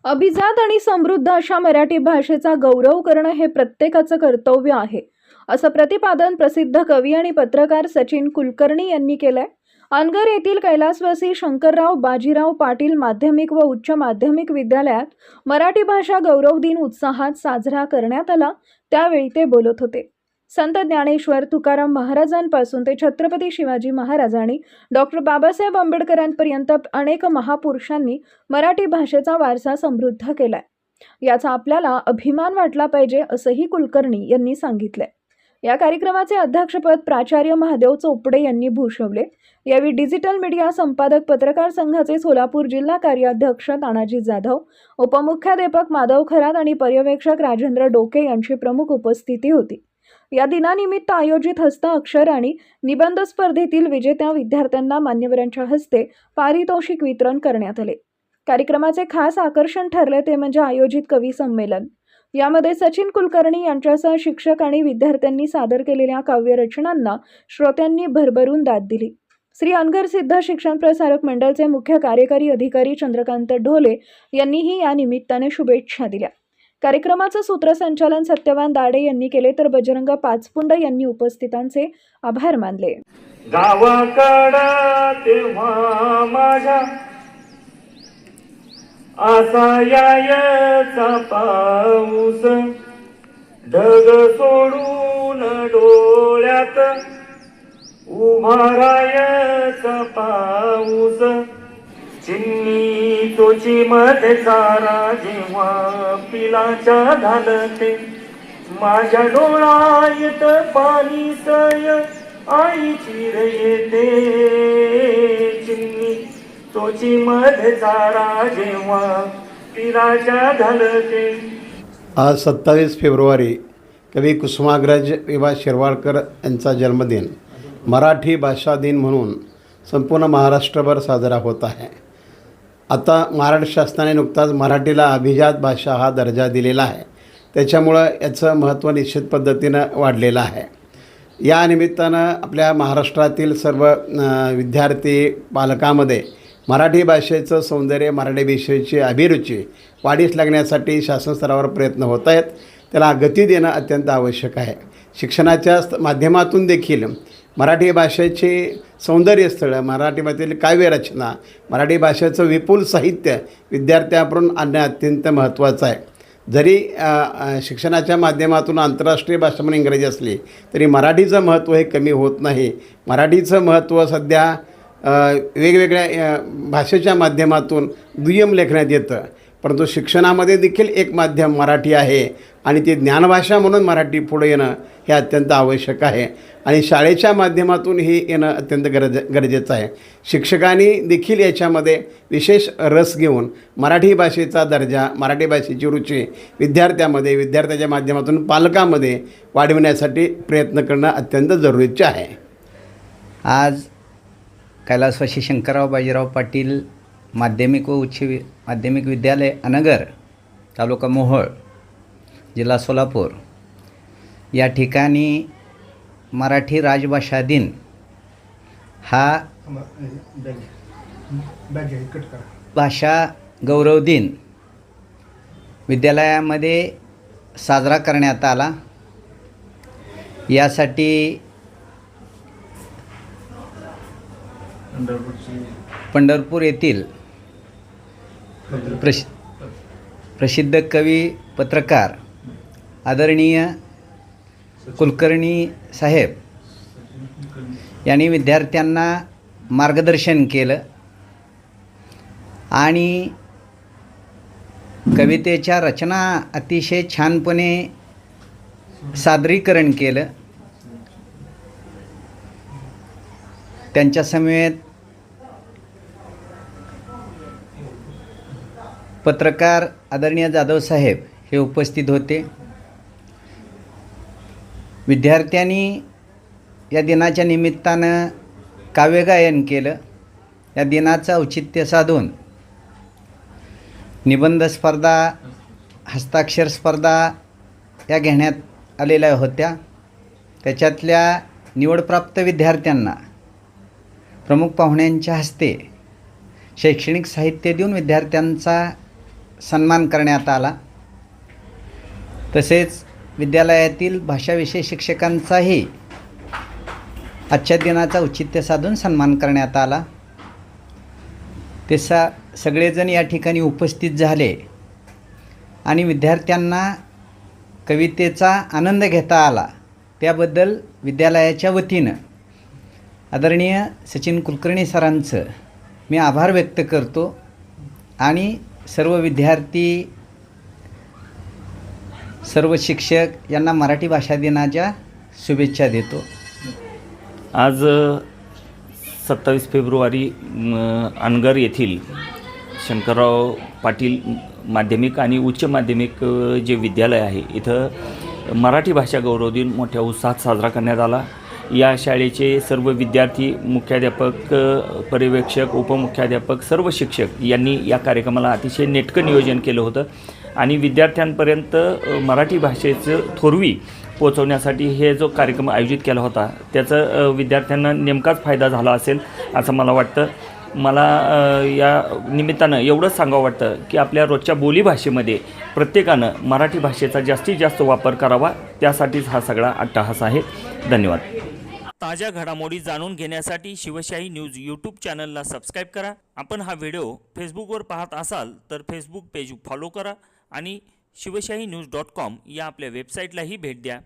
अभिजात आणि समृद्ध अशा मराठी भाषेचा गौरव करणं हे प्रत्येकाचं कर्तव्य आहे, असं प्रतिपादन प्रसिद्ध कवी आणि पत्रकार सचिन कुलकर्णी यांनी केलंय. अनगर येथील कैलासवासी शंकरराव बाजीराव पाटील माध्यमिक व उच्च माध्यमिक विद्यालयात मराठी भाषा गौरव दिन उत्साहात साजरा करण्यात आला. त्यावेळी ते बोलत होते. संत ज्ञानेश्वर तुकाराम महाराजांपासून ते छत्रपती शिवाजी महाराज आणि डॉक्टर बाबासाहेब आंबेडकरांपर्यंत अनेक महापुरुषांनी मराठी भाषेचा वारसा समृद्ध केलाय. याचा आपल्याला अभिमान वाटला पाहिजे, असंही कुलकर्णी यांनी सांगितलंय. या कार्यक्रमाचे अध्यक्षपद प्राचार्य महादेव चोपडे यांनी भूषवले. यावेळी डिजिटल मीडिया संपादक पत्रकार संघाचे सोलापूर जिल्हा कार्याध्यक्ष तानाजी जाधव, उपमुख्याध्यापक माधव खरात आणि पर्यवेक्षक राजेंद्र डोके यांची प्रमुख उपस्थिती होती. या दिनानिमित्त आयोजित हस्त अक्षर आणि निबंध स्पर्धेतील विजेत्या विद्यार्थ्यांना मान्यवरांच्या हस्ते पारितोषिक वितरण करण्यात आले. कार्यक्रमाचे खास आकर्षण ठरले ते म्हणजे आयोजित कवी संमेलन. यामध्ये सचिन कुलकर्णी यांच्यासह शिक्षक आणि विद्यार्थ्यांनी सादर केलेल्या काव्यरचनांना श्रोत्यांनी भरभरून दाद दिली. श्री अनगर सिद्ध शिक्षण प्रसारक मंडळचे मुख्य कार्यकारी अधिकारी चंद्रकांत ढोले यांनीही या निमित्ताने शुभेच्छा दिल्या. कार्यक्रमाचं सूत्रसंचालन सत्यवान दाडे यांनी केले, तर बजरंग पाचपुंड यांनी उपस्थितांचे आभार मानले. गावाकडं तेव्हा माझ्या असा यायचा पाऊस, ढग सोडून डोळ्यात उभा राहायचा पाऊस, चिन्नी तोची मध्ये चारा जेव्हा पिलाच्या घालते, माझ्या डोळ्यात पाणी सय आईची रे येते, चिन्नी तोची मध्ये चारा जेव्हा पिलाच्या घालते. आज 27 फेब्रुवारी कवी कुसुमाग्रज विभा शिरवाडकर यांचा जन्मदिन मराठी भाषा दिन म्हणून संपूर्ण महाराष्ट्रभर साजरा होत आहे. आता महाराष्ट्र शासनाने नुकताच मराठीला अभिजात भाषा हा दर्जा दिलेला आहे. त्याच्यामुळं याचं महत्त्व निश्चित पद्धतीनं वाढलेलं आहे. या निमित्तानं आपल्या महाराष्ट्रातील सर्व विद्यार्थी पालकांमध्ये मराठी भाषेचं सौंदर्य, मराठी भाषेची अभिरुची वाढीस लागण्यासाठी शासन स्तरावर प्रयत्न होत आहेत. त्याला गती देणं अत्यंत आवश्यक आहे. शिक्षणाच्या माध्यमातून देखील मराठी भाषेचे सौंदर्यस्थळं, मराठीमधील काव्यरचना, मराठी भाषेचं विपुल साहित्य विद्यार्थ्यांपर्यंत आणणं अत्यंत महत्त्वाचं आहे. जरी शिक्षणाच्या माध्यमातून आंतरराष्ट्रीय भाषा म्हणून इंग्रजी असली तरी मराठीचं महत्त्व हे कमी होत नाही. मराठीचं महत्त्व सध्या वेगवेगळ्या भाषेच्या माध्यमातून दुय्यम लेखण्यात येतं, परंतु शिक्षणामध्ये देखील एक माध्यम मराठी आहे आणि ती ज्ञानभाषा म्हणून मराठी पुढे येणं हे अत्यंत आवश्यक आहे आणि शाळेच्या माध्यमातून हे येणं अत्यंत गरजेचं आहे. शिक्षकांनी देखील याच्यामध्ये विशेष रस घेऊन मराठी भाषेचा दर्जा, मराठी भाषेची रुची विद्यार्थ्यामध्ये, विद्यार्थ्याच्या माध्यमातून पालकांमध्ये वाढविण्यासाठी प्रयत्न करणं अत्यंत जरुरीचे आहे. आज कैलासवासी शंकरराव बाजीराव पाटील माध्यमिक व उच्च माध्यमिक विद्यालय अनगर, तालुका मोहोळ, जिल्हा सोलापूर या ठिकाणी मराठी राजभाषा दिन हा भाषा गौरव दिन विद्यालयामध्ये साजरा करण्यात आला. यासाठी पंढरपूर येथील प्रसिद्ध कवी पत्रकार आदरणीय कुलकर्णी साहेब यांनी विद्यार्थ्यांना मार्गदर्शन केलं आणि कवितेच्या रचना अतिशय छानपणे सादरीकरण केलं. त्यांच्या समवेत पत्रकार आदरणीय जाधव साहेब हे उपस्थित होते. विद्यार्थ्यांनी या दिनाच्या निमित्तानं काव्यगायन केलं. या दिनाचं औचित्य साधून निबंध स्पर्धा, हस्ताक्षर स्पर्धा या घेण्यात आलेल्या होत्या. त्याच्यातल्या निवडप्राप्त विद्यार्थ्यांना प्रमुख पाहुण्यांच्या हस्ते शैक्षणिक साहित्य देऊन विद्यार्थ्यांचा सन्मान करण्यात आला. तसेच विद्यालयातील भाषाविषय शिक्षकांचाही आजच्या दिनाचा औचित्य साधून सन्मान करण्यात आला. ते सगळेजण या ठिकाणी उपस्थित झाले आणि विद्यार्थ्यांना कवितेचा आनंद घेता आला. त्याबद्दल विद्यालयाच्या वतीनं आदरणीय सचिन कुलकर्णी सरांचं मी आभार व्यक्त करतो आणि सर्व विद्यार्थी, सर्व शिक्षक यांना मराठी भाषा दिनाच्या शुभेच्छा देतो. आज 27 फेब्रुवारी अनगर येथील शंकरराव पाटील माध्यमिक आणि उच्च माध्यमिक जे विद्यालय आहे, इथं मराठी भाषा गौरव दिन मोठ्या उत्साहात साजरा करण्यात आला. या शाळेचे सर्व विद्यार्थी, मुख्याध्यापक, पर्यवेक्षक, उपमुख्याध्यापक, सर्व शिक्षक यांनी या कार्यक्रमाला अतिशय नेटकं नियोजन केलं होतं आणि विद्यार्थ्यांपर्यंत मराठी भाषेचं थोरवी पोचवण्यासाठी हे जो कार्यक्रम आयोजित केला होता त्याचा विद्यार्थ्यांना नेमकाच फायदा झाला असेल असं मला वाटतं. मला या निमित्तानं एवढंच सांगावं वाटतं की आपल्या रोजच्या बोलीभाषेमध्ये प्रत्येकानं मराठी भाषेचा जास्तीत जास्त वापर करावा. त्यासाठीच हा सगळा अट्टाहास आहे. धन्यवाद. ताज्या घडामोडी जाणून घेण्यासाठी शिवशाही न्यूज यूट्यूब चॅनलला सबस्क्राईब करा. आपण हा व्हिडिओ फेसबुकवर पाहत असाल तर फेसबुक पेज फॉलो करा आणि शिवशाही न्यूज.com या आपल्या वेबसाईटलाही भेट द्या.